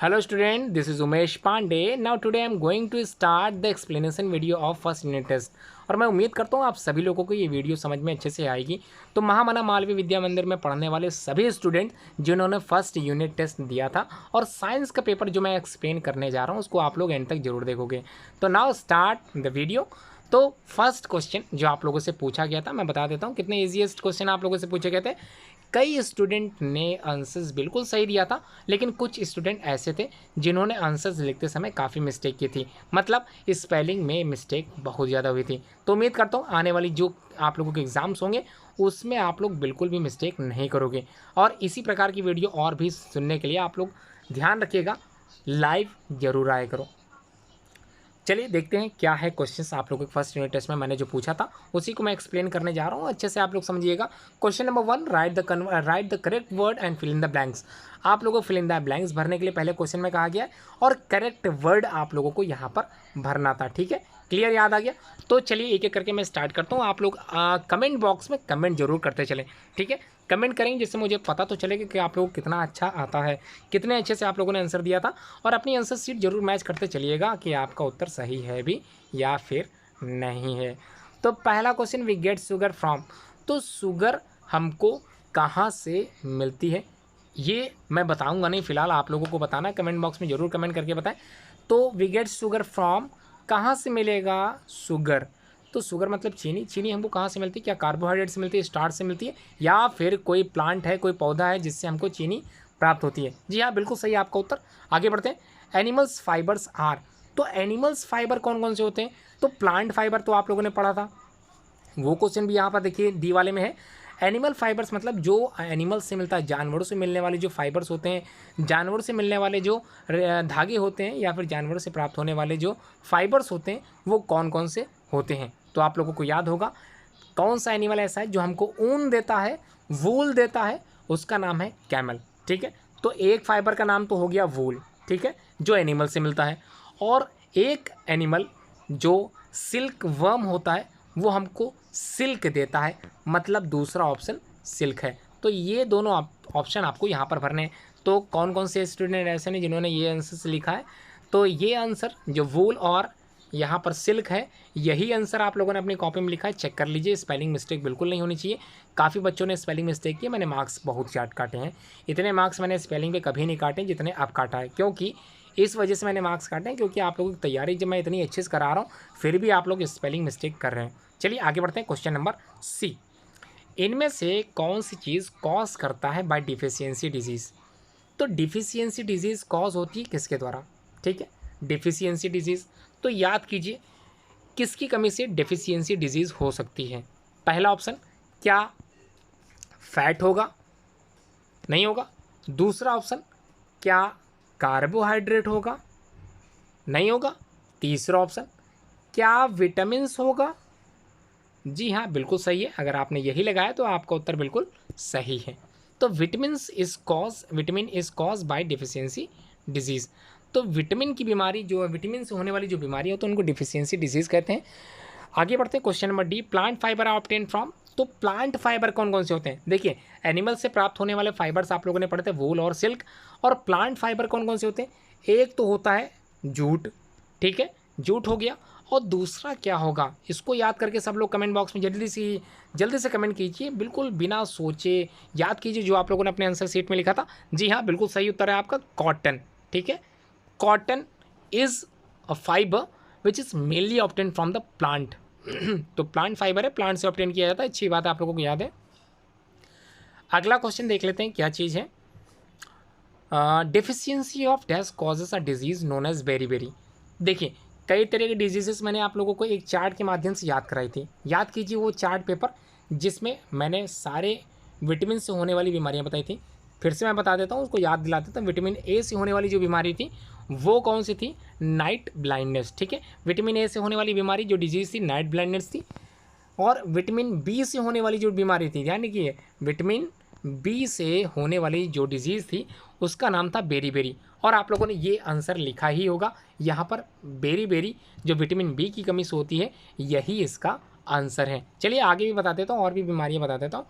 Hello student, this is Umesh Pandey. Now today I am going to start the explanation video of first unit test. और मैं उम्मीद करता हूँ आप सभी लोगों को ये वीडियो समझ में अच्छे से आएगी। तो महामना मालवीय विद्या मंदिर में पढ़ने वाले सभी स्टूडेंट जिन्होंने फर्स्ट यूनिट टेस्ट दिया था और साइंस का पेपर जो मैं एक्सप्लेन करने जा रहा हूँ उसको आप लोग एंड तक जरूर देखोगे। तो नाउ स्टार्ट द वीडियो। तो फर्स्ट क्वेश्चन जो आप लोगों से पूछा गया था मैं बता देता हूँ कितने ईजीएस्ट क्वेश्चन आप लोगों से पूछे गए थे। कई स्टूडेंट ने आंसर्स बिल्कुल सही दिया था, लेकिन कुछ स्टूडेंट ऐसे थे जिन्होंने आंसर्स लिखते समय काफ़ी मिस्टेक की थी, मतलब स्पेलिंग में मिस्टेक बहुत ज़्यादा हुई थी। तो उम्मीद करता हूँ आने वाली जो आप लोगों के एग्ज़ाम्स होंगे उसमें आप लोग बिल्कुल भी मिस्टेक नहीं करोगे। और इसी प्रकार की वीडियो और भी सुनने के लिए आप लोग ध्यान रखिएगा, लाइव जरूर आया करो। चलिए देखते हैं क्या है क्वेश्चंस आप लोगों के फर्स्ट यूनिट टेस्ट में मैंने जो पूछा था उसी को मैं एक्सप्लेन करने जा रहा हूँ। अच्छे से आप लोग समझिएगा। Question number 1, write the correct word and fill in the blanks. आप लोगों को फिल इन द ब्लैंक्स भरने के लिए पहले क्वेश्चन में कहा गया है और करेक्ट वर्ड आप लोगों को यहाँ पर भरना था। ठीक है, क्लियर, याद आ गया? तो चलिए एक एक करके मैं स्टार्ट करता हूँ। आप लोग कमेंट बॉक्स में कमेंट जरूर करते चलें। ठीक है, कमेंट करेंगे जिससे मुझे पता तो चलेगा कि आप लोगों को कितना अच्छा आता है, कितने अच्छे से आप लोगों ने आंसर दिया था। और अपनी आंसर शीट जरूर मैच करते चलिएगा कि आपका उत्तर सही है भी या फिर नहीं है। तो पहला question, we get sugar from. तो शुगर हमको कहाँ से मिलती है ये मैं बताऊंगा नहीं, फिलहाल आप लोगों को बताना। कमेंट बॉक्स में ज़रूर कमेंट करके बताएं। तो वी गेट शुगर फ्रॉम, कहाँ से मिलेगा शुगर? तो शुगर मतलब चीनी। चीनी हमको कहाँ से मिलती है? क्या कार्बोहाइड्रेट से मिलती है, स्टार्च से मिलती है, या फिर कोई प्लांट है, कोई पौधा है जिससे हमको चीनी प्राप्त होती है? जी हाँ, बिल्कुल सही है आपका उत्तर। आगे बढ़ते हैं। Animals fibres are. तो एनिमल्स फाइबर कौन कौन से होते हैं? तो प्लांट फाइबर तो आप लोगों ने पढ़ा था, वो क्वेश्चन भी यहाँ पर देखिए डी वाले में है। एनिमल फाइबर्स मतलब जो एनिमल से मिलता है, जानवरों से मिलने वाले जो फाइबर्स होते हैं, जानवरों से मिलने वाले जो धागे होते हैं या फिर जानवरों से प्राप्त होने वाले जो फाइबर्स होते हैं वो कौन कौन से होते हैं? तो आप लोगों को याद होगा कौन सा एनिमल ऐसा है जो हमको ऊन देता है, वूल देता है, उसका नाम है कैमल। ठीक है, तो एक फाइबर का नाम तो हो गया वूल, ठीक है, जो एनिमल से मिलता है। और एक एनिमल जो सिल्क वर्म होता है वो हमको सिल्क देता है, मतलब दूसरा ऑप्शन सिल्क है। तो ये दोनों ऑप्शन आपको यहाँ पर भरने हैं। तो कौन कौन से स्टूडेंट ऐसे हैं जिन्होंने ये आंसर लिखा है? तो ये आंसर जो वूल और यहाँ पर सिल्क है, यही आंसर आप लोगों ने अपनी कॉपी में लिखा है। चेक कर लीजिए, स्पेलिंग मिस्टेक बिल्कुल नहीं होनी चाहिए। काफ़ी बच्चों ने स्पेलिंग मिस्टेक की, मैंने मार्क्स बहुत ज़्यादा काटे हैं। इतने मार्क्स मैंने स्पेलिंग पे कभी नहीं काटे जितने अब काटा है, क्योंकि इस वजह से मैंने मार्क्स काटे हैं क्योंकि आप लोगों की तैयारी जब मैं इतनी अच्छे से करा रहा हूँ फिर भी आप लोग स्पेलिंग मिस्टेक कर रहे हैं। चलिए आगे बढ़ते हैं। क्वेश्चन नंबर सी, इनमें से कौन सी चीज़ कॉज करता है बाय डिफिशियंसी डिजीज़? तो डिफिशियंसी डिजीज़ कॉज होती है किसके द्वारा? ठीक है, डिफिशियंसी डिजीज़। तो याद कीजिए किसकी कमी से डिफिशियंसी डिजीज़ हो सकती है? पहला ऑप्शन, क्या फैट होगा? नहीं होगा। दूसरा ऑप्शन, क्या कार्बोहाइड्रेट होगा? नहीं होगा। तीसरा ऑप्शन, क्या विटामिन्स होगा? जी हाँ, बिल्कुल सही है। अगर आपने यही लगाया तो आपका उत्तर बिल्कुल सही है। तो vitamin is cause by deficiency disease. तो विटामिन की बीमारी जो है, विटामिन से होने वाली जो बीमारी है तो उनको डिफिशियंसी डिजीज़ कहते हैं। आगे बढ़ते हैं। Question number D, plant fibre are obtain from. तो प्लांट फाइबर कौन कौन से होते हैं? देखिए, एनिमल से प्राप्त होने वाले फाइबर्स आप लोगों ने पढ़े थे, वूल और सिल्क। और प्लांट फाइबर कौन कौन से होते हैं? एक तो होता है जूट, ठीक है, जूट हो गया। और दूसरा क्या होगा इसको याद करके सब लोग कमेंट बॉक्स में जल्दी से कमेंट कीजिए, बिल्कुल बिना सोचे याद कीजिए जो आप लोगों ने अपने आंसर शीट में लिखा था। जी हाँ, बिल्कुल सही उत्तर है आपका कॉटन। ठीक है, cotton is a fibre which is mainly obtain from the plant. तो प्लांट फाइबर है, प्लांट से ऑब्टेन किया जाता है। अच्छी बात है, आप लोगों को याद है। अगला क्वेश्चन देख लेते हैं क्या चीज़ है। Deficiency of dash causes a disease known as beri. देखिए, कई तरह के डिजीजेस मैंने आप लोगों को एक चार्ट के माध्यम से याद कराई थी। याद कीजिए वो चार्ट पेपर जिसमें मैंने सारे विटामिन से होने वाली बीमारियां बताई थी। फिर से मैं बता देता हूँ, उसको याद दिला देता हूँ। विटामिन ए से होने वाली जो बीमारी थी वो कौन सी थी? Night blindness. ठीक है, विटामिन ए से होने वाली बीमारी जो डिजीज़ थी नाइट ब्लाइंडनेस थी। और विटामिन बी से होने वाली जो बीमारी थी, यानी कि विटामिन बी से होने वाली जो डिजीज़ थी उसका नाम था बेरी। और आप लोगों ने ये आंसर लिखा ही होगा यहाँ पर, बेरी जो विटामिन बी की कमी से होती है यही इसका आंसर है। चलिए आगे भी बता देता हूँ, और भी बीमारियाँ बता देता हूँ।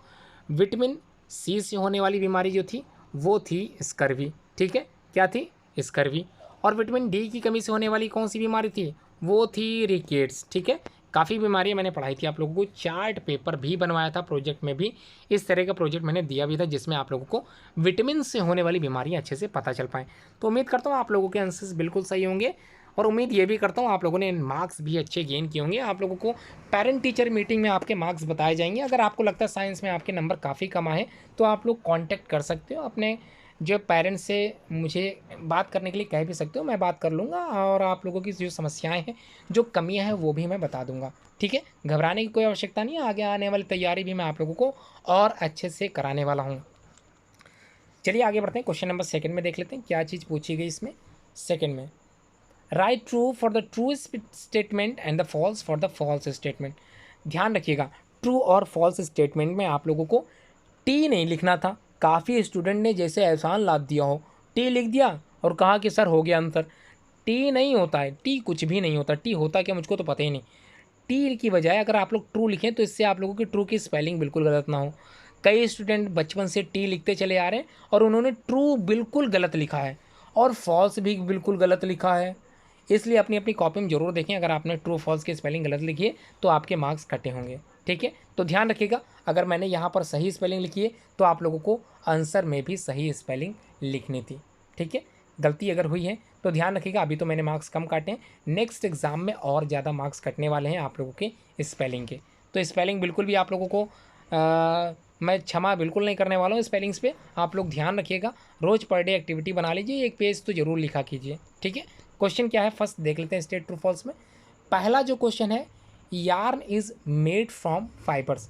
विटामिन सी से होने वाली बीमारी जो थी वो थी स्कर्वी। ठीक है, क्या थी? स्कर्वी। और विटामिन डी की कमी से होने वाली कौन सी बीमारी थी, वो थी रिकेट्स। ठीक है, काफ़ी बीमारियां मैंने पढ़ाई थी आप लोगों को, चार्ट पेपर भी बनवाया था, प्रोजेक्ट में भी इस तरह का प्रोजेक्ट मैंने दिया भी था जिसमें आप लोगों को विटामिन से होने वाली बीमारियां अच्छे से पता चल पाएँ। तो उम्मीद करता हूँ आप लोगों के आंसर्स बिल्कुल सही होंगे और उम्मीद ये भी करता हूँ आप लोगों ने मार्क्स भी अच्छे गेन किए होंगे। आप लोगों को पेरेंट टीचर मीटिंग में आपके मार्क्स बताए जाएंगे। अगर आपको लगता है साइंस में आपके नंबर काफ़ी कम आए तो आप लोग कांटेक्ट कर सकते हो अपने जो पेरेंट्स से, मुझे बात करने के लिए कह भी सकते हो, मैं बात कर लूँगा और आप लोगों की जो समस्याएं हैं, जो कमियां हैं, वो भी मैं बता दूंगा। ठीक है, घबराने की कोई आवश्यकता नहीं है, आगे आने वाली तैयारी भी मैं आप लोगों को और अच्छे से कराने वाला हूँ। चलिए आगे बढ़ते हैं, क्वेश्चन नंबर सेकंड में देख लेते हैं क्या चीज़ पूछी गई इसमें। सेकंड में, write true for the true statement and the false for the false statement. ध्यान रखिएगा, ट्रू और फॉल्स स्टेटमेंट में आप लोगों को टी नहीं लिखना था। काफ़ी स्टूडेंट ने जैसे एहसान लाद दिया हो, टी लिख दिया और कहा कि सर हो गया आंसर। टी नहीं होता है, टी कुछ भी नहीं होता। टी होता क्या मुझको तो पता ही नहीं। टी की बजाय अगर आप लोग ट्रू लिखें तो इससे आप लोगों की ट्रू की स्पेलिंग बिल्कुल गलत ना हो। कई स्टूडेंट बचपन से टी लिखते चले आ रहे हैं और उन्होंने ट्रू बिल्कुल गलत लिखा है और फॉल्स भी बिल्कुल गलत लिखा है। इसलिए अपनी अपनी कॉपी में ज़रूर देखें, अगर आपने ट्रू फॉल्स की स्पेलिंग गलत लिखी है तो आपके मार्क्स कटे होंगे। ठीक है, तो ध्यान रखिएगा, अगर मैंने यहाँ पर सही स्पेलिंग लिखी है तो आप लोगों को आंसर में भी सही स्पेलिंग लिखनी थी। ठीक है, गलती अगर हुई है तो ध्यान रखिएगा, अभी तो मैंने मार्क्स कम काटे हैं, नेक्स्ट एग्ज़ाम में और ज़्यादा मार्क्स कटने वाले हैं आप लोगों के स्पेलिंग के। तो स्पेलिंग बिल्कुल भी आप लोगों को मैं क्षमा बिल्कुल नहीं करने वाला हूँ स्पेलिंग्स पे। आप लोग ध्यान रखिएगा, रोज़ पर डे एक्टिविटी बना लीजिए, एक पेज तो ज़रूर लिखा कीजिए। ठीक है, क्वेश्चन क्या है फर्स्ट देख लेते हैं स्टेट ट्रू फॉल्स में। पहला जो क्वेश्चन है, yarn is made from fibres.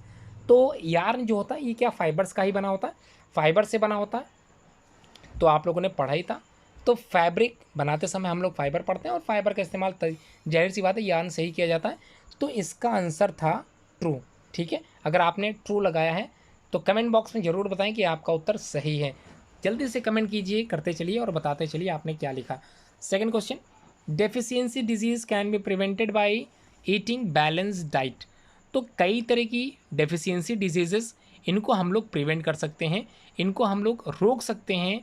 तो यार्न जो होता है ये क्या फाइबर्स का ही बना होता है, फाइबर से बना होता है। तो आप लोगों ने पढ़ा ही था, तो फैब्रिक बनाते समय हम लोग फाइबर पढ़ते हैं और फाइबर का इस्तेमाल जाहिर सी बात है यार्न से ही किया जाता है। तो इसका आंसर था ट्रू। ठीक है, अगर आपने ट्रू लगाया है तो कमेंट बॉक्स में ज़रूर बताएं कि आपका उत्तर सही है। जल्दी से कमेंट कीजिए, करते चलिए और बताते चलिए आपने क्या लिखा। Second question, deficiency disease can be prevented by eating balance diet. तो कई तरह की डेफिशिएंसी डिजीज़ेस, इनको हम लोग प्रिवेंट कर सकते हैं, इनको हम लोग रोक सकते हैं,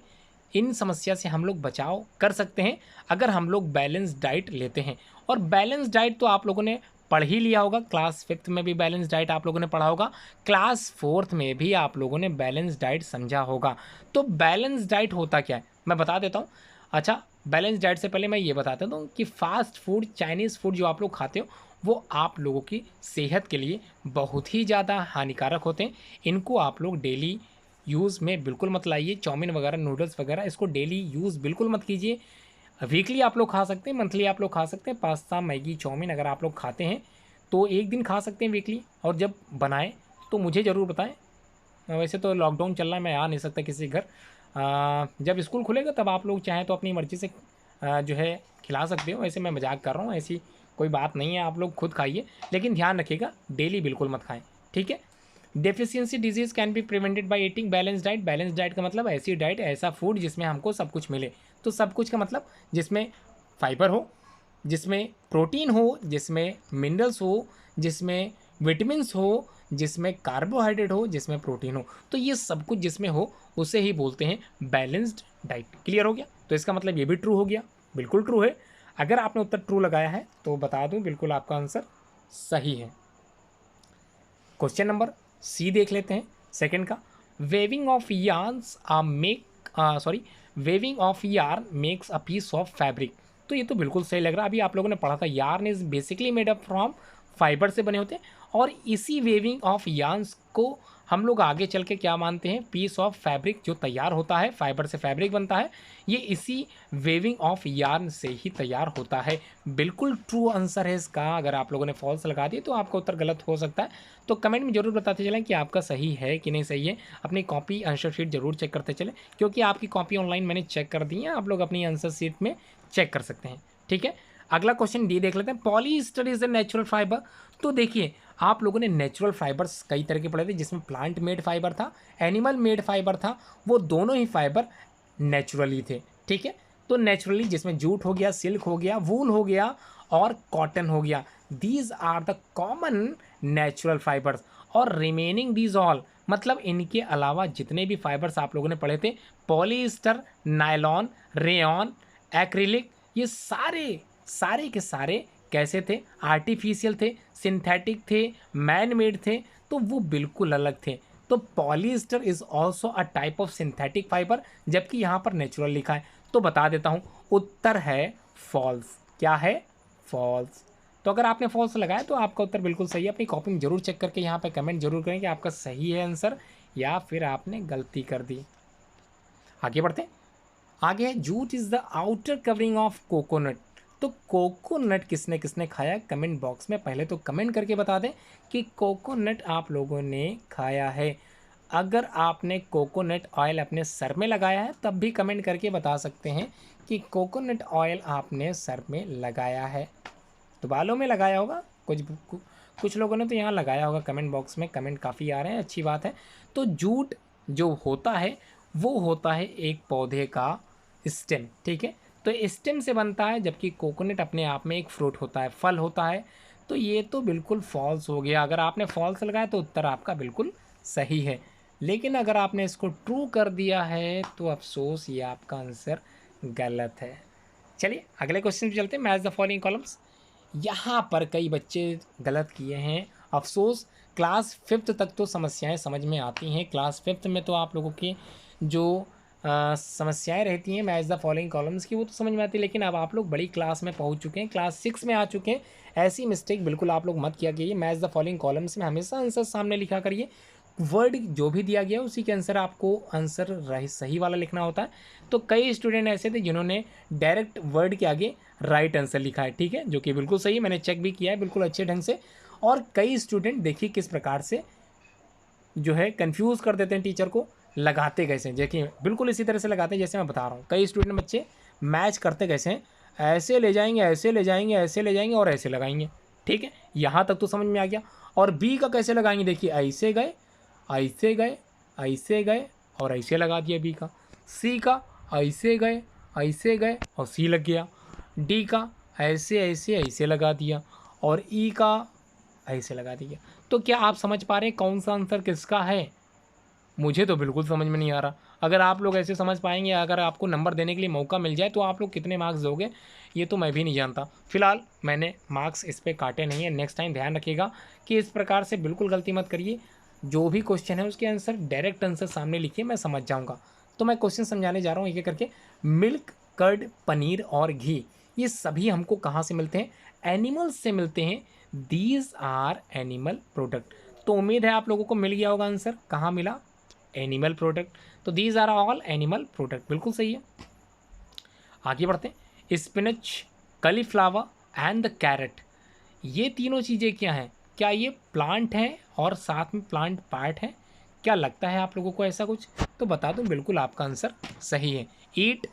इन समस्या से हम लोग बचाव कर सकते हैं अगर हम लोग बैलेंस डाइट लेते हैं। और बैलेंस डाइट तो आप लोगों ने पढ़ ही लिया होगा, क्लास 5th में भी बैलेंस डाइट आप लोगों ने पढ़ा होगा, क्लास 4th में भी आप लोगों ने बैलेंस डाइट समझा होगा। तो बैलेंस डाइट होता क्या है मैं बता देता हूँ। अच्छा, बैलेंस डाइट से पहले मैं ये बता देता हूँ कि फास्ट फूड, चाइनीज़ फूड जो आप लोग खाते हो वो आप लोगों की सेहत के लिए बहुत ही ज़्यादा हानिकारक होते हैं। इनको आप लोग डेली यूज़ में बिल्कुल मत लाइए। चाउमीन वगैरह, नूडल्स वगैरह, इसको डेली यूज़ बिल्कुल मत कीजिए। वीकली आप लोग खा सकते हैं, मंथली आप लोग खा सकते हैं। पास्ता, मैगी, चाउमीन अगर आप लोग खाते हैं तो एक दिन खा सकते हैं वीकली, और जब बनाएं तो मुझे ज़रूर बताएं। वैसे तो लॉकडाउन चल रहा है, मैं आ नहीं सकता किसी के घर। जब स्कूल खुलेगा तब आप लोग चाहें तो अपनी मर्ज़ी से जो है खिला सकते हो। वैसे मैं मजाक कर रहा हूँ, ऐसी कोई बात नहीं है, आप लोग खुद खाइए, लेकिन ध्यान रखिएगा डेली बिल्कुल मत खाएं। ठीक है, deficiency disease can be prevented by eating balance diet. Balance diet का मतलब ऐसी डाइट, ऐसा फूड जिसमें हमको सब कुछ मिले। तो सब कुछ का मतलब जिसमें फाइबर हो, जिसमें प्रोटीन हो, जिसमें मिनरल्स हो, जिसमें विटामिन्स हो, जिसमें कार्बोहाइड्रेट हो, जिसमें प्रोटीन हो। तो ये सब कुछ जिसमें हो उसे ही बोलते हैं बैलेंस्ड डाइट। क्लियर हो गया? तो इसका मतलब ये भी ट्रू हो गया, बिल्कुल ट्रू है। अगर आपने उत्तर ट्रू लगाया है तो बता दूं बिल्कुल आपका आंसर सही है। क्वेश्चन नंबर सी देख लेते हैं सेकंड का। Weaving of yarns weaving of yarn makes a piece of fabric. तो ये तो बिल्कुल सही लग रहा है, अभी आप लोगों ने पढ़ा था yarn is basically made up from fibre से बने होते हैं, और इसी वेविंग ऑफ यार्न्स को हम लोग आगे चल के क्या मानते हैं, पीस ऑफ फैब्रिक जो तैयार होता है, फाइबर से फैब्रिक बनता है, ये इसी वेविंग ऑफ यार्न से ही तैयार होता है। बिल्कुल ट्रू आंसर है इसका। अगर आप लोगों ने फॉल्स लगा दिए तो आपका उत्तर गलत हो सकता है, तो कमेंट में जरूर बताते चलें कि आपका सही है कि नहीं सही है। अपनी कॉपी आंसर शीट जरूर चेक करते चलें, क्योंकि आपकी कॉपी ऑनलाइन मैंने चेक कर दी है, आप लोग अपनी आंसर शीट में चेक कर सकते हैं। ठीक है, अगला क्वेश्चन डी देख लेते हैं। Polyester is a natural fibre. तो देखिए, आप लोगों ने नेचुरल फाइबर्स कई तरह के पढ़े थे, जिसमें प्लांट मेड फाइबर था, एनिमल मेड फाइबर था, वो दोनों ही फाइबर नेचुरली थे। ठीक है, तो नेचुरली जिसमें जूट हो गया, सिल्क हो गया, वूल हो गया और कॉटन हो गया, these are the common natural fibres. और रिमेनिंग दीज ऑल मतलब इनके अलावा जितने भी फाइबर्स आप लोगों ने पढ़े थे, पॉलीस्टर, नायलॉन, रेयॉन, एक्रिलिक, ये सारे सारे के सारे कैसे थे, आर्टिफिशियल थे, सिंथेटिक थे, मैन मेड थे, तो वो बिल्कुल अलग थे। तो polyester is also a type of synthetic fibre, जबकि यहाँ पर नेचुरल लिखा है। तो बता देता हूँ, उत्तर है फॉल्स। क्या है? फॉल्स। तो अगर आपने फॉल्स लगाया तो आपका उत्तर बिल्कुल सही है। अपनी कॉपी में जरूर चेक करके यहाँ पे कमेंट जरूर करें कि आपका सही है आंसर या फिर आपने गलती कर दी। आगे बढ़ते हैं। आगे है, jute is the outer covering of coconut. तो कोकोनट किसने किसने खाया? कमेंट बॉक्स में पहले तो कमेंट करके बता दें कि कोकोनट आप लोगों ने खाया है। अगर आपने कोकोनट ऑयल अपने सर में लगाया है तब भी कमेंट करके बता सकते हैं कि कोकोनट ऑयल आपने सर में लगाया है। तो बालों में लगाया होगा, कुछ लोगों ने तो यहाँ लगाया होगा। कमेंट बॉक्स में कमेंट काफ़ी आ रहे हैं, अच्छी बात है। तो जूट जो होता है वो होता है एक पौधे का स्टेम, ठीक है। तो स्टेम से बनता है, जबकि कोकोनट अपने आप में एक फ्रूट होता है, फल होता है। तो ये तो बिल्कुल फॉल्स हो गया। अगर आपने फॉल्स लगाया तो उत्तर आपका बिल्कुल सही है, लेकिन अगर आपने इसको ट्रू कर दिया है तो अफसोस, ये आपका आंसर गलत है। चलिए अगले क्वेश्चन पे चलते हैं। Match the following columns. यहाँ पर कई बच्चे गलत किए हैं, अफसोस। क्लास 5th तक तो समस्याएं समझ में आती हैं। क्लास 5th में तो आप लोगों की जो समस्याएं रहती हैं मैच द फॉलोइंग कॉलम्स की, वो तो समझ में आती है। लेकिन अब आप लोग बड़ी क्लास में पहुंच चुके हैं, क्लास 6 में आ चुके हैं। ऐसी मिस्टेक बिल्कुल आप लोग मत किया कीजिए। मैच द फॉलोइंग कॉलम्स में हमेशा आंसर सामने लिखा करिए। वर्ड जो भी दिया गया उसी के आंसर आपको आंसर सही वाला लिखना होता है। तो कई स्टूडेंट ऐसे थे जिन्होंने डायरेक्ट वर्ड के आगे राइट आंसर लिखा है, ठीक है, जो कि बिल्कुल सही है। मैंने चेक भी किया है बिल्कुल अच्छे ढंग से। और कई स्टूडेंट देखिए किस प्रकार से जो है कंफ्यूज कर देते हैं टीचर को, लगाते कैसे, देखिए बिल्कुल इसी तरह से लगाते हैं जैसे मैं बता रहा हूँ। कई स्टूडेंट बच्चे मैच करते कैसे हैं, ऐसे ले जाएंगे, ऐसे ले जाएंगे, ऐसे ले जाएंगे और ऐसे लगाएंगे, ठीक है। यहाँ तक तो समझ में आ गया। और बी का कैसे लगाएंगे, देखिए ऐसे गए, ऐसे गए, ऐसे गए और ऐसे लगा दिया बी का। सी का ऐसे गए, ऐसे गए और सी लग गया। डी का ऐसे ऐसे ऐसे लगा दिया और ई का ऐसे लगा दिया। तो क्या आप समझ पा रहे हैं कौन सा आंसर किसका है? मुझे तो बिल्कुल समझ में नहीं आ रहा। अगर आप लोग ऐसे समझ पाएंगे, अगर आपको नंबर देने के लिए मौका मिल जाए तो आप लोग कितने मार्क्स दोगे ये तो मैं भी नहीं जानता। फिलहाल मैंने मार्क्स इस पर काटे नहीं है। नेक्स्ट टाइम ध्यान रखिएगा कि इस प्रकार से बिल्कुल गलती मत करिए। जो भी क्वेश्चन है उसके आंसर डायरेक्ट आंसर सामने लिखिए, मैं समझ जाऊँगा। तो मैं क्वेश्चन समझाने जा रहा हूँ एक एक करके। मिल्क, कर्ड, पनीर और घी, ये सभी हमको कहाँ से मिलते हैं? एनिमल्स से मिलते हैं। These are animal product. तो उम्मीद है आप लोगों को मिल गया होगा आंसर। कहाँ मिला? Animal product. तो these are all animal product, बिल्कुल सही है। आगे बढ़ते हैं। Spinach, cauliflower and the carrot, ये तीनों चीज़ें क्या हैं? क्या ये प्लांट हैं और साथ में प्लांट पार्ट है? क्या लगता है आप लोगों को ऐसा कुछ? तो बता दूं बिल्कुल आपका आंसर सही है। ईट,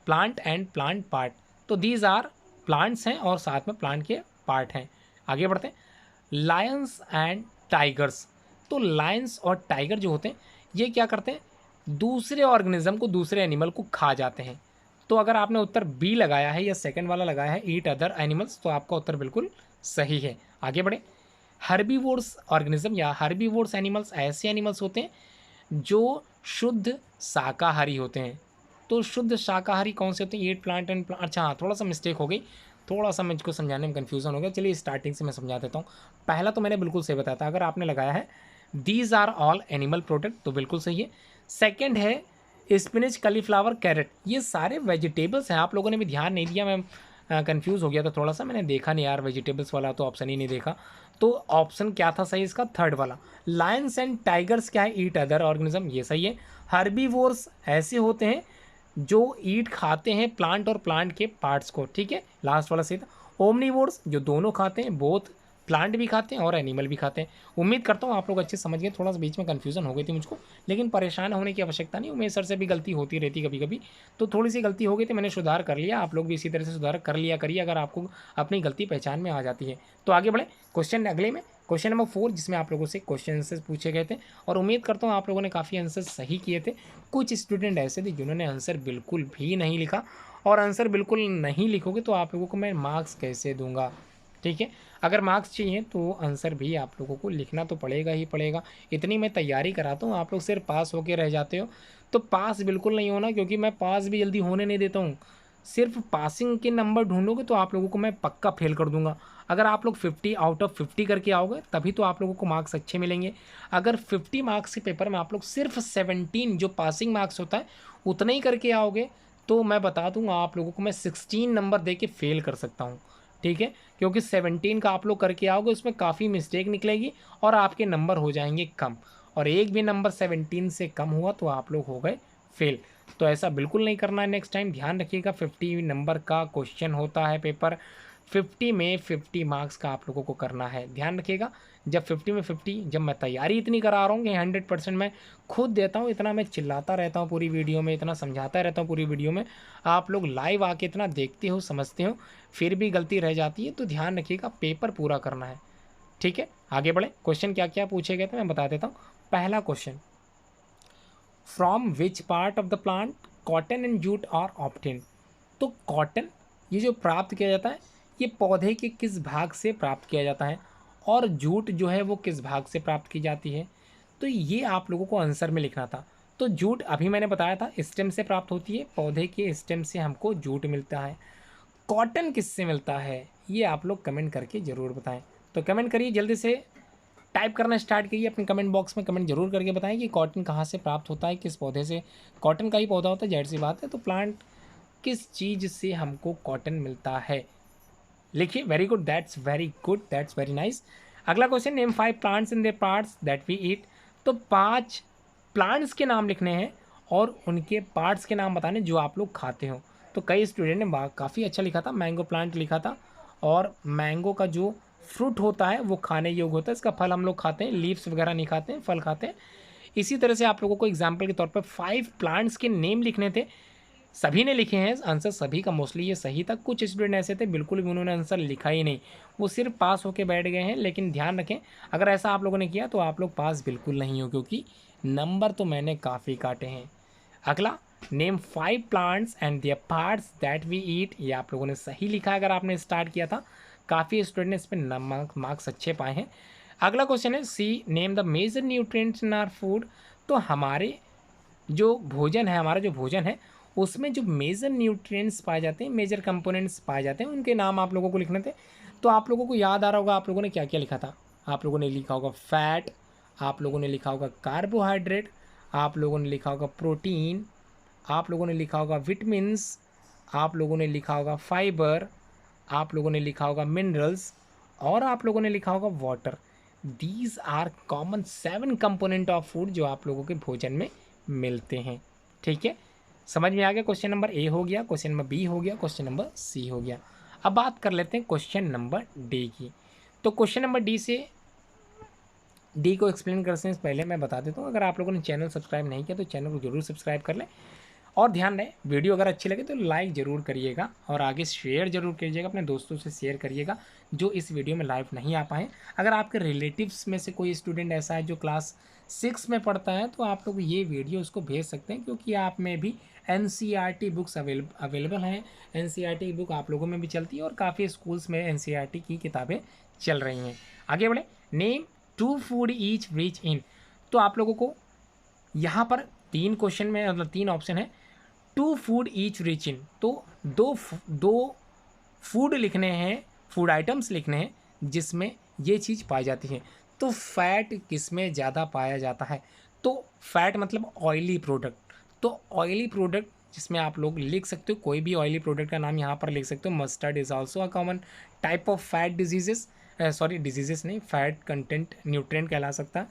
प्लांट एंड प्लांट पार्ट। तो दीज आर प्लांट्स हैं और साथ में प्लांट के पार्ट हैं। आगे बढ़ते हैं। Lions and tigers. तो लायंस और टाइगर जो होते हैं ये क्या करते हैं? दूसरे ऑर्गेनिज्म को, दूसरे एनिमल को खा जाते हैं। तो अगर आपने उत्तर बी लगाया है या सेकंड वाला लगाया है, ईट अदर एनिमल्स, तो आपका उत्तर बिल्कुल सही है। आगे बढ़े। हर्बीवोर्स ऑर्गेनिज्म या हर्बीवोर्स एनिमल्स ऐसे एनिमल्स होते हैं जो शुद्ध शाकाहारी होते हैं। तो शुद्ध शाकाहारी कौन से होते हैं? ईट, प्लांट एंड प्लांट। अच्छा हाँ, थोड़ा सा मिस्टेक हो गई, थोड़ा सा मुझको समझाने में कन्फ्यूज़न हो गया। चलिए स्टार्टिंग से मैं समझा देता हूँ। पहला तो मैंने बिल्कुल सही बताया था। अगर आपने लगाया है these are all animal product तो बिल्कुल सही है। सेकेंड है स्पिनच, कलीफ्लावर, कैरेट, ये सारे वेजिटेबल्स हैं। आप लोगों ने भी ध्यान नहीं दिया, मैं कंफ्यूज हो गया था थोड़ा सा, मैंने देखा नहीं यार, वेजिटेबल्स वाला तो ऑप्शन ही नहीं देखा। तो ऑप्शन क्या था सही इसका? थर्ड वाला। लायंस एंड टाइगर्स क्या है? ईट अदर ऑर्गेनिज्म, ये सही है। हर्बीवोर्स ऐसे होते हैं जो ईट खाते हैं प्लांट और प्लांट के पार्ट्स को, ठीक है, लास्ट वाला सही था। ओमनीवोर्स जो दोनों खाते हैं, बोथ प्लांट भी खाते हैं और एनिमल भी खाते हैं। उम्मीद करता हूँ आप लोग अच्छे समझ गए। थोड़ा सा बीच में कन्फ्यूजन हो गई थी मुझको, लेकिन परेशान होने की आवश्यकता नहीं। उमेश सर से भी गलती होती रहती कभी कभी, तो थोड़ी सी गलती हो गई थी, मैंने सुधार कर लिया। आप लोग भी इसी तरह से सुधार कर लिया करिए अगर आपको अपनी गलती पहचान में आ जाती है। तो आगे बढ़े क्वेश्चन अगले में, क्वेश्चन नंबर 4, जिसमें आप लोगों से क्वेश्चन आंसर पूछे गए थे और उम्मीद करता हूँ आप लोगों ने काफ़ी आंसर सही किए थे। कुछ स्टूडेंट ऐसे थे जिन्होंने आंसर बिल्कुल भी नहीं लिखा, और आंसर बिल्कुल नहीं लिखोगे तो आप लोगों को मैं मार्क्स कैसे दूंगा? ठीक है, अगर मार्क्स चाहिए तो आंसर भी आप लोगों को लिखना तो पड़ेगा ही पड़ेगा। इतनी मैं तैयारी कराता हूँ, आप लोग सिर्फ पास होके रह जाते हो। तो पास बिल्कुल नहीं होना, क्योंकि मैं पास भी जल्दी होने नहीं देता हूँ। सिर्फ पासिंग के नंबर ढूंढोगे तो आप लोगों को मैं पक्का फेल कर दूंगा। अगर आप लोग 50 आउट ऑफ 50 करके आओगे तभी तो आप लोगों को मार्क्स अच्छे मिलेंगे। अगर 50 मार्क्स के पेपर में आप लोग सिर्फ 17 जो पासिंग मार्क्स होता है उतना ही करके आओगे तो मैं बता दूंगा आप लोगों को मैं 16 नंबर दे के फेल कर सकता हूँ। ठीक है, क्योंकि 17 का आप लोग करके आओगे उसमें काफ़ी मिस्टेक निकलेगी और आपके नंबर हो जाएंगे कम, और एक भी नंबर 17 से कम हुआ तो आप लोग हो गए फेल। तो ऐसा बिल्कुल नहीं करना है, नेक्स्ट टाइम ध्यान रखिएगा। 50 नंबर का क्वेश्चन होता है पेपर, 50 में 50 मार्क्स का आप लोगों को करना है, ध्यान रखिएगा। जब 50 में 50, जब मैं तैयारी इतनी करा रहा हूँ कि 100% मैं खुद देता हूँ, इतना मैं चिल्लाता रहता हूँ पूरी वीडियो में, इतना समझाता रहता हूँ पूरी वीडियो में, आप लोग लाइव आके इतना देखते हो समझते हो, फिर भी गलती रह जाती है, तो ध्यान रखिएगा पेपर पूरा करना है। ठीक है, आगे बढ़े। क्वेश्चन क्या क्या पूछे गए थे मैं बता देता हूँ। पहला question, from which part of the plant cotton and jute are obtain. तो कॉटन ये जो प्राप्त किया जाता है ये पौधे के किस भाग से प्राप्त किया जाता है, और जूट जो है वो किस भाग से प्राप्त की जाती है। तो ये आप लोगों को आंसर में लिखना था। तो जूट अभी मैंने बताया था स्टेम से प्राप्त होती है, पौधे के स्टेम से हमको जूट मिलता है। कॉटन किससे मिलता है ये आप लोग कमेंट करके ज़रूर बताएं। तो कमेंट करिए, जल्दी से टाइप करना स्टार्ट करिए अपने कमेंट बॉक्स में, कमेंट जरूर करके बताएं कि कॉटन कहाँ से प्राप्त होता है, किस पौधे से। कॉटन का ही पौधा होता है, जाहिर सी बात है। तो प्लांट किस चीज़ से हमको कॉटन मिलता है, लिखिए। Very good, that's very good, that's very nice. अगला question, name 5 plants in their parts that we eat. तो 5 प्लांट्स के नाम लिखने हैं और उनके पार्ट्स के नाम बताने जो आप लोग खाते हो। तो कई स्टूडेंट ने काफ़ी अच्छा लिखा था, मैंगो प्लांट लिखा था, और मैंगो का जो फ्रूट होता है वो खाने योग्य होता है, इसका फल हम लोग खाते हैं, लीव्स वगैरह नहीं खाते हैं, फल खाते हैं। इसी तरह से आप लोगों को एग्जाम्पल के तौर पर 5 प्लांट्स के नेम लिखने थे, सभी ने लिखे हैं आंसर, सभी का मोस्टली ये सही था। कुछ स्टूडेंट ऐसे थे बिल्कुल भी उन्होंने आंसर लिखा ही नहीं, वो सिर्फ पास होके बैठ गए हैं। लेकिन ध्यान रखें, अगर ऐसा आप लोगों ने किया तो आप लोग पास बिल्कुल नहीं हो, क्योंकि नंबर तो मैंने काफ़ी काटे हैं। अगला, name 5 plants and their parts that we eat, ये आप लोगों ने सही लिखा है अगर आपने स्टार्ट किया था। काफ़ी स्टूडेंट ने इस पर मार्क्स अच्छे पाए हैं। अगला क्वेश्चन है, C name the major nutrients in our food. तो हमारे जो भोजन है, हमारा जो भोजन है उसमें जो मेजर न्यूट्रिएंट्स पाए जाते हैं, मेजर कंपोनेंट्स पाए जाते हैं, उनके नाम आप लोगों को लिखने थे। तो आप लोगों को याद आ रहा होगा आप लोगों ने क्या क्या लिखा था। आप लोगों ने लिखा होगा फैट, आप लोगों ने लिखा होगा कार्बोहाइड्रेट, आप लोगों ने लिखा होगा प्रोटीन, आप लोगों ने लिखा होगा विटामिन्स, आप लोगों ने लिखा होगा फाइबर, आप लोगों ने लिखा होगा मिनरल्स, और आप लोगों ने लिखा होगा water. These are common 7 component of food जो आप लोगों के भोजन में मिलते हैं। ठीक है, समझ में आ गया। क्वेश्चन नंबर ए हो गया, क्वेश्चन नंबर बी हो गया, क्वेश्चन नंबर सी हो गया। अब बात कर लेते हैं क्वेश्चन नंबर डी की। तो क्वेश्चन नंबर डी को एक्सप्लेन करने से पहले मैं बता देता हूँ, अगर आप लोगों ने चैनल सब्सक्राइब नहीं किया तो चैनल को जरूर सब्सक्राइब कर लें, और ध्यान रहे वीडियो अगर अच्छी लगे तो लाइक ज़रूर करिएगा, और आगे शेयर जरूर कीजिएगा, अपने दोस्तों से शेयर करिएगा जो इस वीडियो में लाइव नहीं आ पाए। अगर आपके रिलेटिव्स में से कोई स्टूडेंट ऐसा है जो क्लास 6 में पढ़ता है तो आप लोग ये वीडियो उसको भेज सकते हैं, क्योंकि आप में भी NCERT बुक्स अवेलेबल हैं। NCERT बुक आप लोगों में भी चलती है, और काफ़ी स्कूल्स में NCERT की किताबें चल रही हैं। आगे बढ़े, name 2 food each rich in. तो आप लोगों को यहाँ पर 3 क्वेश्चन में मतलब 3 ऑप्शन है, 2 फूड ईच रिच इन। तो दो फूड लिखने हैं, फूड आइटम्स लिखने हैं जिसमें ये चीज़ पाई जाती है। तो फैट किसमें ज़्यादा पाया जाता है। तो फैट मतलब ऑयली प्रोडक्ट। तो ऑयली प्रोडक्ट जिसमें आप लोग लिख सकते हो कोई भी ऑयली प्रोडक्ट का नाम यहाँ पर लिख सकते हो। Mustard is also a common type of fat diseases, diseases नहीं, फैट कंटेंट न्यूट्रिएंट कहला सकता है।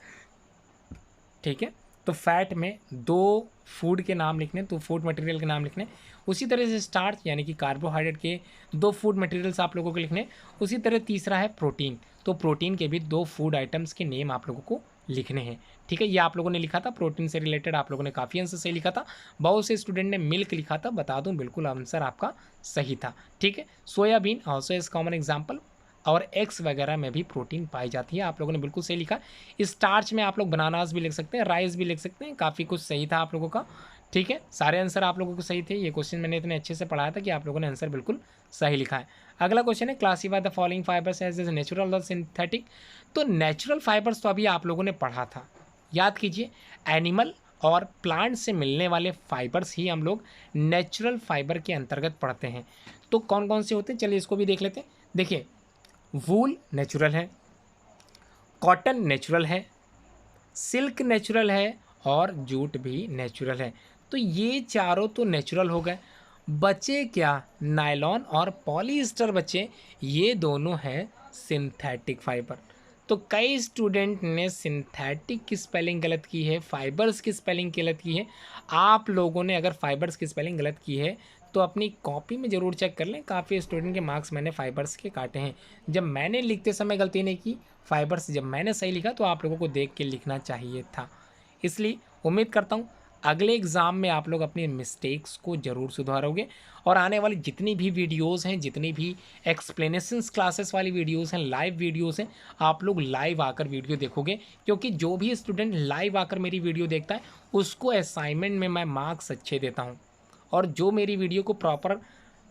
ठीक है, तो फैट में 2 फूड के नाम लिखने, तो फूड मटेरियल के नाम लिखने। उसी तरह से स्टार्च यानी कि कार्बोहाइड्रेट के 2 फूड मटेरियल्स आप लोगों को लिखने। उसी तरह तीसरा है प्रोटीन, तो प्रोटीन के भी 2 फूड आइटम्स के नेम आप लोगों को लिखने हैं। ठीक है, ये आप लोगों ने लिखा था प्रोटीन से रिलेटेड, आप लोगों ने काफ़ी आंसर सही लिखा था। बहुत से स्टूडेंट ने मिल्क लिखा था, बता दूं बिल्कुल आंसर आपका सही था। ठीक है, soybean also is common example, और एग्स वगैरह में भी प्रोटीन पाई जाती है, आप लोगों ने बिल्कुल सही लिखा। स्टार्च में आप लोग बनानास भी लिख सकते हैं, राइस भी लिख सकते हैं, काफ़ी कुछ सही था आप लोगों का। ठीक है, सारे आंसर आप लोगों को सही थे। ये क्वेश्चन मैंने इतने अच्छे से पढ़ाया था कि आप लोगों ने आंसर बिल्कुल सही लिखा है। अगला क्वेश्चन है, classify the following fibres as is natural और सिंथेटिक। तो नेचुरल फाइबर्स तो अभी आप लोगों ने पढ़ा था, याद कीजिए। एनिमल और प्लांट से मिलने वाले फाइबर्स ही हम लोग नेचुरल फाइबर के अंतर्गत पढ़ते हैं। तो कौन कौन से होते हैं, चलिए इसको भी देख लेते हैं। देखिए, वूल नेचुरल है, कॉटन नेचुरल है, सिल्क नेचुरल है और जूट भी नेचुरल है। तो ये चारों तो नेचुरल हो गए। बचे क्या, नायलॉन और पॉलीस्टर बचे, ये दोनों हैं सिंथेटिक फाइबर। तो कई स्टूडेंट ने सिंथेटिक की स्पेलिंग गलत की है, फाइबर्स की स्पेलिंग गलत की है। आप लोगों ने अगर फाइबर्स की स्पेलिंग गलत की है तो अपनी कॉपी में ज़रूर चेक कर लें। काफ़ी स्टूडेंट के मार्क्स मैंने फाइबर्स के काटे हैं। जब मैंने लिखते समय गलती नहीं की, फाइबर्स जब मैंने सही लिखा तो आप लोगों को देख के लिखना चाहिए था। इसलिए उम्मीद करता हूँ अगले एग्ज़ाम में आप लोग अपनी मिस्टेक्स को ज़रूर सुधारोगे और आने वाली जितनी भी वीडियोस हैं, जितनी भी एक्सप्लेनेशंस क्लासेस वाली वीडियोस हैं, लाइव वीडियोस हैं, आप लोग लाइव आकर वीडियो देखोगे। क्योंकि जो भी स्टूडेंट लाइव आकर मेरी वीडियो देखता है उसको असाइनमेंट में मैं मार्क्स अच्छे देता हूँ। और जो मेरी वीडियो को प्रॉपर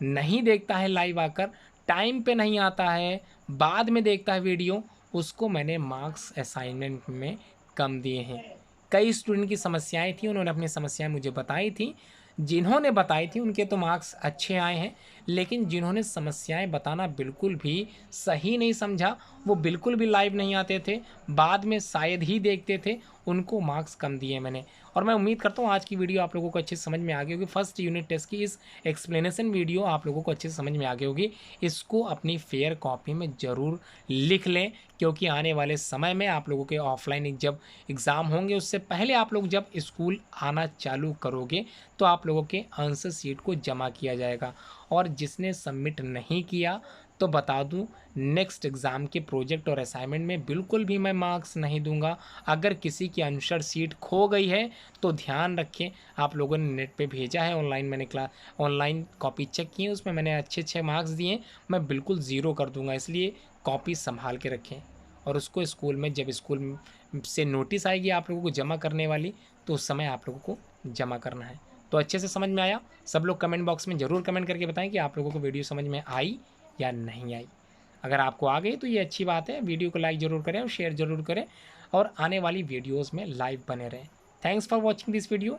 नहीं देखता है, लाइव आकर टाइम पे नहीं आता है, बाद में देखता है वीडियो, उसको मैंने मार्क्स असाइनमेंट में कम दिए हैं। कई स्टूडेंट की समस्याएं थी, उन्होंने अपनी समस्याएं मुझे बताई थी। जिन्होंने बताई थी उनके तो मार्क्स अच्छे आए हैं, लेकिन जिन्होंने समस्याएं बताना बिल्कुल भी सही नहीं समझा, वो बिल्कुल भी लाइव नहीं आते थे, बाद में शायद ही देखते थे, उनको मार्क्स कम दिए मैंने। और मैं उम्मीद करता हूँ आज की वीडियो आप लोगों को अच्छे से समझ में आ गई होगी। फर्स्ट यूनिट टेस्ट की इस एक्सप्लेनेशन वीडियो आप लोगों को अच्छे से समझ में आ गई होगी। इसको अपनी फेयर कॉपी में ज़रूर लिख लें, क्योंकि आने वाले समय में आप लोगों के ऑफलाइन जब एग्ज़ाम होंगे उससे पहले आप लोग जब स्कूल आना चालू करोगे तो आप लोगों के आंसर शीट को जमा किया जाएगा। और जिसने सबमिट नहीं किया तो बता दूं, नेक्स्ट एग्ज़ाम के प्रोजेक्ट और असाइनमेंट में बिल्कुल भी मैं मार्क्स नहीं दूंगा। अगर किसी की आंसर शीट खो गई है तो ध्यान रखें, आप लोगों ने नेट पे भेजा है, ऑनलाइन मैंने ऑनलाइन कॉपी चेक की है, उसमें मैंने अच्छे मार्क्स दिए, मैं बिल्कुल ज़ीरो कर दूंगा। इसलिए कॉपी संभाल के रखें और उसको स्कूल में जब स्कूल से नोटिस आएगी आप लोगों को जमा करने वाली, तो उस समय आप लोगों को जमा करना है। तो अच्छे से समझ में आया? सब लोग कमेंट बॉक्स में ज़रूर कमेंट करके बताएं कि आप लोगों को वीडियो समझ में आई या नहीं आई। अगर आपको आ गई तो ये अच्छी बात है, वीडियो को लाइक ज़रूर करें और शेयर ज़रूर करें और आने वाली वीडियोज़ में लाइव बने रहें। Thanks for watching this video.